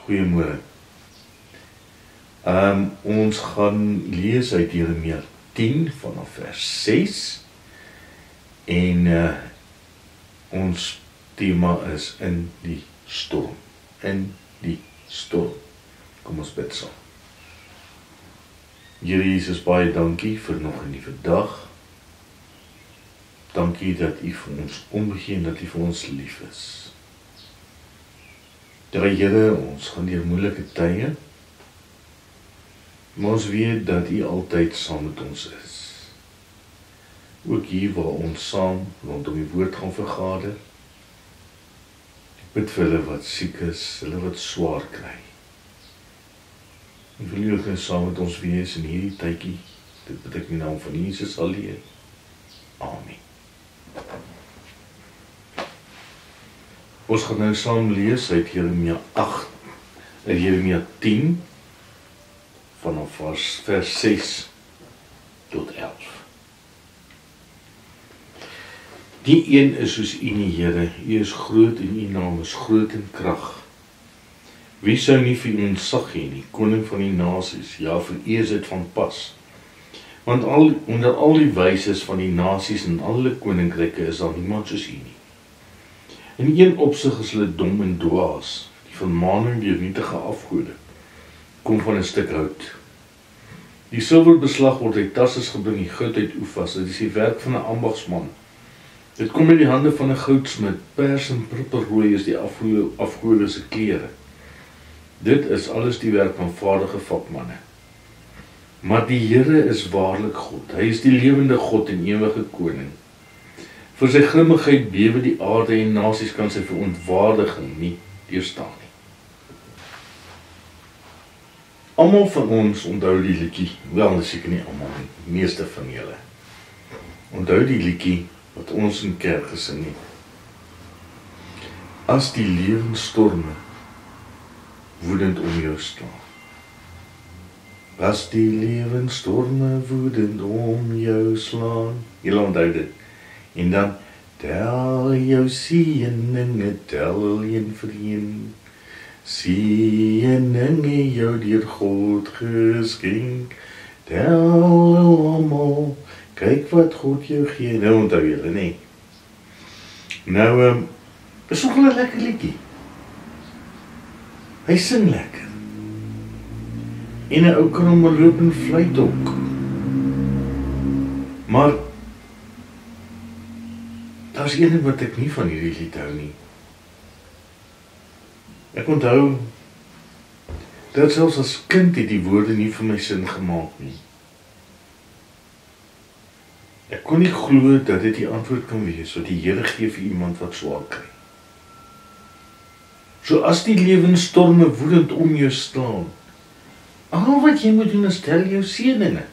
Goeiemôre. Ons gaan lees uit Jeremia 10 vanaf vers 6 en ons thema is in die storm. In die storm. Kom ons bid saam. Here Jesus, baie dankie vir nog 'n nuwe dag. Dankie dat U vir ons omgee en dat U vir ons lief is. Here, ons gaan deur moeilike tye, maar ons weet dat U altyd saam met ons is. Ook hier waar ons saam rondom die woord gaan vergader. Ek bid vir hulle wat siek is, hulle wat swaar kry. Ek wil U saam met ons wees in hierdie tydjie. Dit bid ek in die naam van Jesus alleen. Amen. Ons gaan nou saam lees uit Jeremia 10 vanaf vers 6 tot 11. Die een is soos U, Here, U is groot en U naam is groot in krag. Wie sou nie vir U ontzag hê nie, koning van die nasies, ja, vir U is dit van pas. Want onder al die wyses van die nasies en alle koninkryke is daar niemand soos U nie. In een opsig is hulle dom en dwaas, die vermaning deur nietige afgode, kom van 'n stuk hout. Die silverbeslag word uit Tarsis gebring, die goud uit Ufas, dit is die werk van 'n ambagsman. Dit kom uit die hande van 'n goudsmid, pers en purperrooi is die afgode se klere. Dit is alles die werk van vaardige vakmanne. Maar die Here is waarlik God, hy is die lewende God en ewige koning. Vir sy grimmigheid bewe die aarde en nasies kan sy verontwaardiging nie deurstaan nie. Almal van ons onthou die liedjie, wel seker nie almal nie, meeste van julle. Onthou die liedjie wat ons in kerk gesing het. As die lewensstorme woedend om jou staan. As die lewensstorme woedend om jou slaan. Julle onthou dit. En dan, tel jou seëninge, tel een vir een. Seëninge jou deur God geskenk. Tel almal, kyk wat God jou gee. Nou onthou julle, nee. Nou, is nog 'n lekker liedjie. Hy sing lekker. En 'n ou kan hom loop en fluit ook. Maar daar's een ding wat ek nie van hierdie lied hou nie. Ek onthou dat selfs as kind het die woorde nie vir my sin gemaak nie. Ek kon nie glo dat dit die antwoord kan wees wat die Here gee vir iemand wat swaar kry. So as die lewensstorme woedend om jou staan, al wat jy moet doen is tel jou seëninge.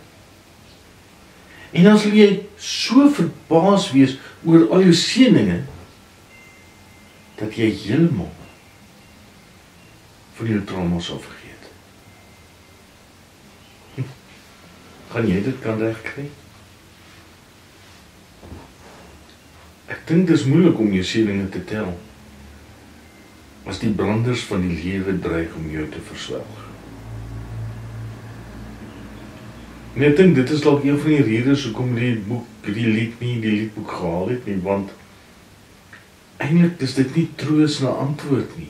En dan sal jy so verbaas wees oor al jou seëninge, dat jy heeltemal van jou trauma sal vergeet. Gaan jy dit kan regkry? Ek dink dit is moeilik om jou seëninge te tel, as die branders van die lewe dreig om jou te verswelg. En ek dink dit is dalk een van die redes hoekom die liedboek gehaal het nie, want eintlik is dit nie troos na antwoord nie.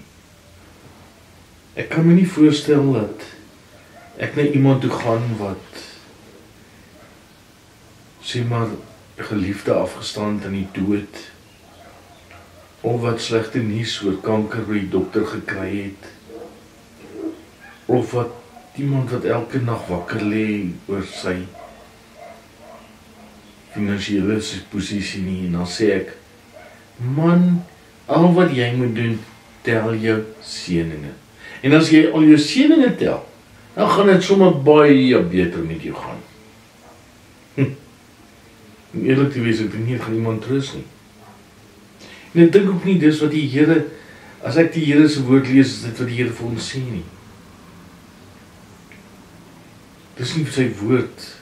Ek kan my nie voorstel dat ek na iemand toe gaan wat sê maar 'n geliefde afgestaan aan die dood, of wat slegte nuus oor kanker by die dokter gekry het, of wat iemand wat elke nag wakker lê oor sy finansiële posisie nie, en dan sê ek, man, al wat jy moet doen, tel jou seëninge. En as jy al jou seëninge tel, dan gaan dit sommer baie beter met jou gaan. Om eerlik te wees, ek dink nie, ek gaan iemand troos nie. En ek dink ook nie, dis wat die Here, as ek die Here se woord lees, is dit wat die Here vir ons sê nie. Dis nie sy woord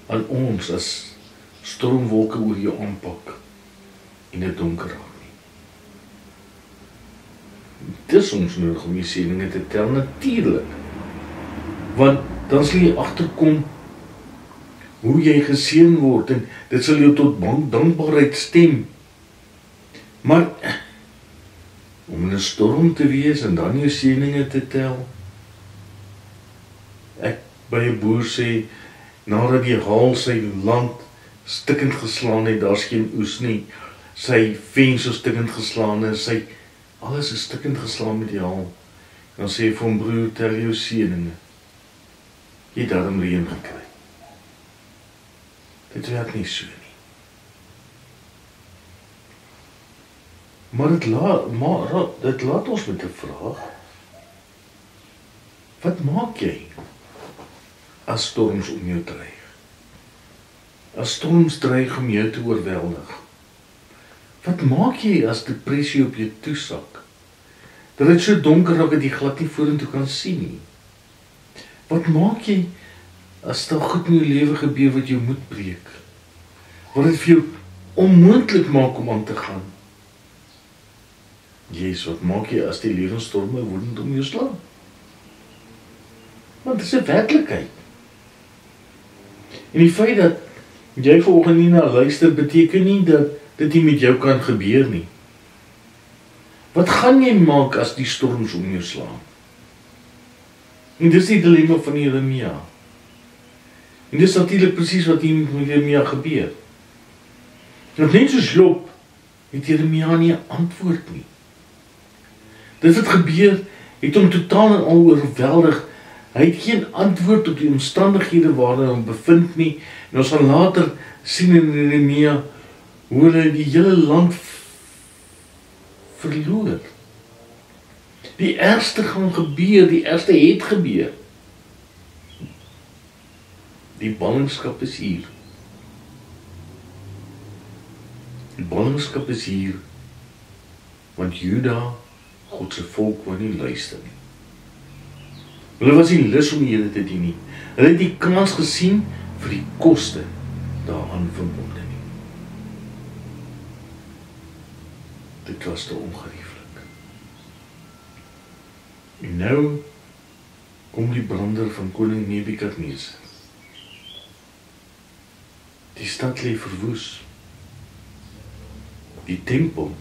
aan ons as stormwolke oor jou aanpak en dit donker raak nie. Dis ons nodig om die seëninge te tel, natuurlik. Want dan sal jy agterkom hoe jy geseën word en dit sal jou tot dankbaarheid stem. Maar om in 'n storm te wees en dan jou seëninge te tel. Ek by 'n boer sê, nadat die haal sy land stikkend geslaan het, daar's geen oes nie, sy venster stikkend geslaan is, alles is stikkend geslaan met die haal. Dan sê hy vir hom, broer, tel jou seëninge. Jy het daarom reën gekry. Dit werk nie so nie. Maar dit laat ons met 'n vraag. Wat maak jy as storms om jou dreig? As storms dreig om jou te oorweldig? Wat maak jy as depressie op jou toesak? Dat dit so donker raak dat jy glad nie vorentoe kan sien nie? Wat maak jy as daar goed in jou lewe gebeur wat jou moed breek? Wat dit vir jou onmoontlik maak om aan te gaan? Jesus, wat maak jy as die lewensstorme woedend om jou slaan? Want dit is 'n werklikheid. En die feit dat jy vanoggend nie na luister, beteken nie dat dit nie met jou kan gebeur nie. Wat gaan jy maak as die storms om jou slaan? En dis die dilemma van Jeremia. En dis natuurlik presies wat hier met Jeremia gebeur. Want net soos Job het Jeremia nie 'n antwoord nie. Dit wat gebeur het hom totaal en al oorweldig. Hy het geen antwoord op die omstandighede waarin hy hom bevind nie. En ons gaan later sien in Jeremia hoe hulle die hele land verloor. Die ergste gaan gebeur, die ergste het gebeur. Die ballingskap is hier. Die ballingskap is hier, want Juda, God se volk, wou nie luister nie. Hulle was nie lus om die Here te dien nie. Hulle het die kans gesien vir die koste daaraan verbonde nie. Dit was te ongerieflik. En nou kom die brander van koning Nebukadneser. Die stad lê verwoes. Die tempel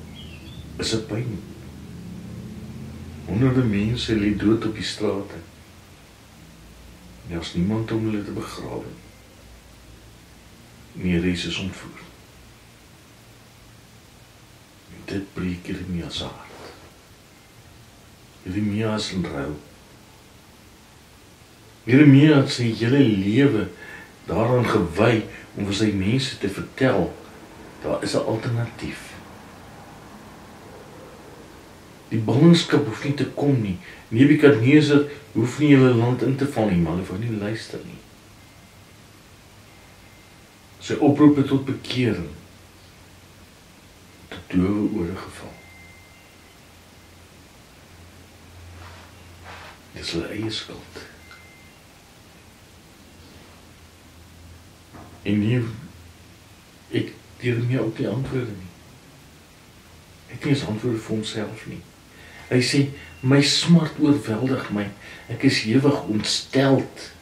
is 'n puin. Honderde mense lê dood op die strate. Daar's niemand om hulle te begrawe nie. Die res is ontvoer. En dit breek Jeremia se hart. Jeremia is in rou. Jeremia het sy hele lewe daaraan gewy om vir sy mense te vertel, daar is 'n alternatief. Die ballingskap hoef nie te kom nie. Nebukadneser hoef nie hulle land in te val nie, maar hulle wou nie luister nie. Sy oproepe tot bekering, tot dowe ore geval. Dit is hulle eie skuld. En nie, ek Jeremia ook die antwoorde nie. Ek het nie eens antwoorde vir homself nie. Hy sê, my smart oorweldig my, ek is hewig ontsteld,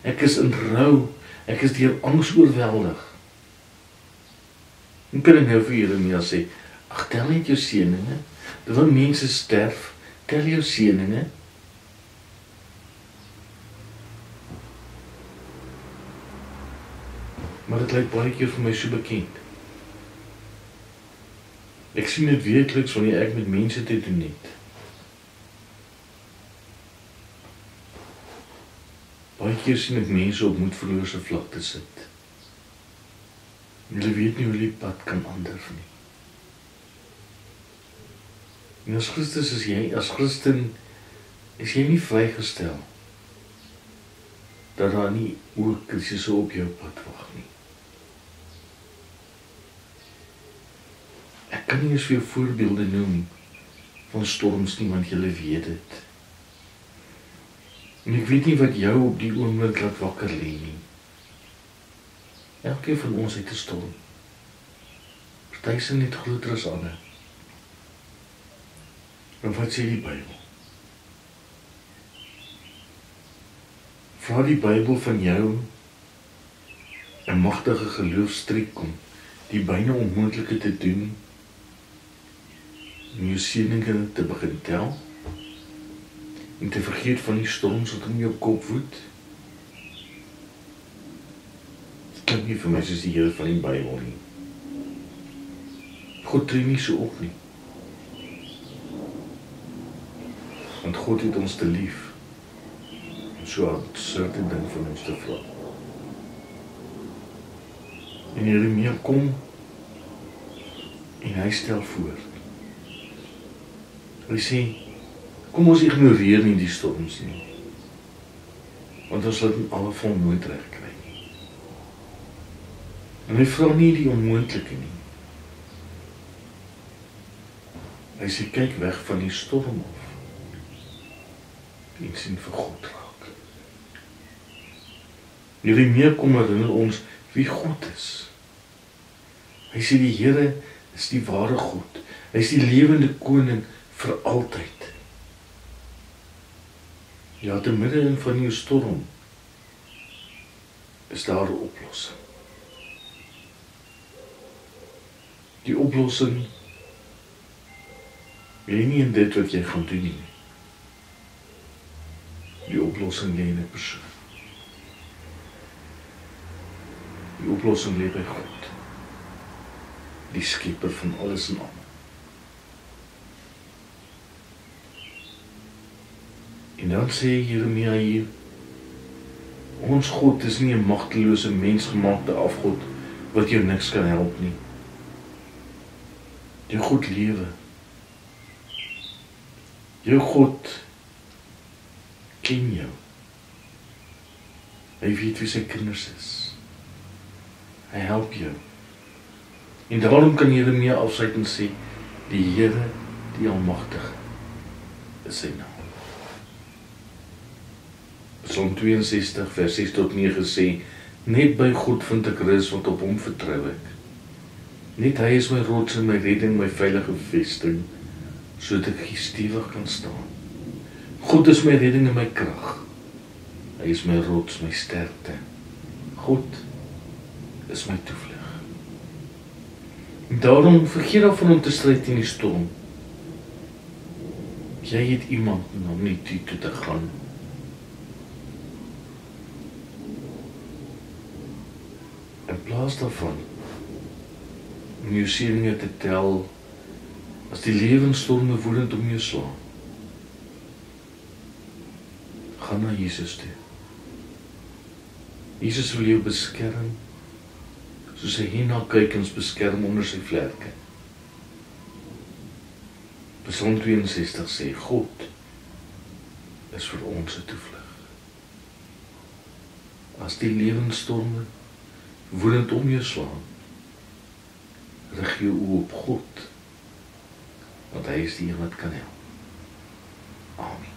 ek is in rou, ek is deur angs oorweldig. En kan ek nou vir Jeremia sê, ag, tel net jou seëninge, terwyl mense sterf, tel jou seëninge. Maar dit lyk baie keer vir my so bekend. Ek sien dit weekliks wanneer ek met mense te doen het. Baie keer sien ek mense op moedverlose vlakte sit. Hulle weet nie hoe die pad kan aandurf nie. En as Christus is jy, as Christen, is jy nie vrygestel dat daar nie ook krisisse op jou pad wag nie. Ek kan nie eens vir jou voorbeelde noem van storms nie, want julle weet dit. En ek weet nie wat jou op die oomblik laat wakker lê nie. Elkeen van ons het 'n storm. Party se net groter as ander. En wat sê die Bybel? Vra die Bybel van jou 'n magtige geloofstreek om die byna onmoontlike te doen, en jou seëninge te begin tel, en te vergeet van die storms wat in jou kop woed? Dit klink nie vir my soos die Here van die Bybel nie. God tree nie so op nie. Want God het ons te lief, en so 'n absurde ding van ons te vra. En Jeremia kom, en hy stel voor. Hy sê, kom ons ignoreer nie die storms nie, want ons sal dit in alle geval nooit reg kry nie. En hy vra nie die onmoontlike nie. Hy sê, kyk weg van die storm af, en sien vir God raak. Jeremia kom herinner ons wie God is. Hy sê die Here is die ware God. Hy is die lewende koning vir altyd. Ja, te midde van jou storm is daar 'n oplossing. Die oplossing lê nie in dit wat jy gaan doen nie. Die oplossing lê in 'n persoon. Die oplossing lê by God, die skepper van alles en almal. En dan sê Jeremia hier, ons God is nie 'n magtelose mensgemaakte afgod wat jou niks kan help nie. Jou God lewe. Jou God ken jou. Hy weet wie sy kinders is. Hy help jou. En daarom kan Jeremia afsluit en sê, die Here, die Almagtige, is sy naam. Psalm 62 vers 6 tot 9 sê, net by God vind ek rus, want op hom vertrou ek. Net hy is my rots en my redding, my veilige vesting, sodat ek stewig kan staan. God is my redding en my krag. Hy is my rots, my sterkte. God is my toevlug. En daarom vergeet daarvan om te stryd in die storm. Jy het iemand om nie toe te gaan. In plaas daarvan om jou seëninge te tel as die lewensstorme woedend om jou slaan, gaan na Jesus toe. Jesus wil jou beskerm, soos hy hiernakykens beskerm onder sy vlerke. Psalm 62 sê, God is vir ons 'n toevlug. As die lewensstorme woedend om jou slaan, rig jou oë op God, want hy is die een wat kan help. Amen.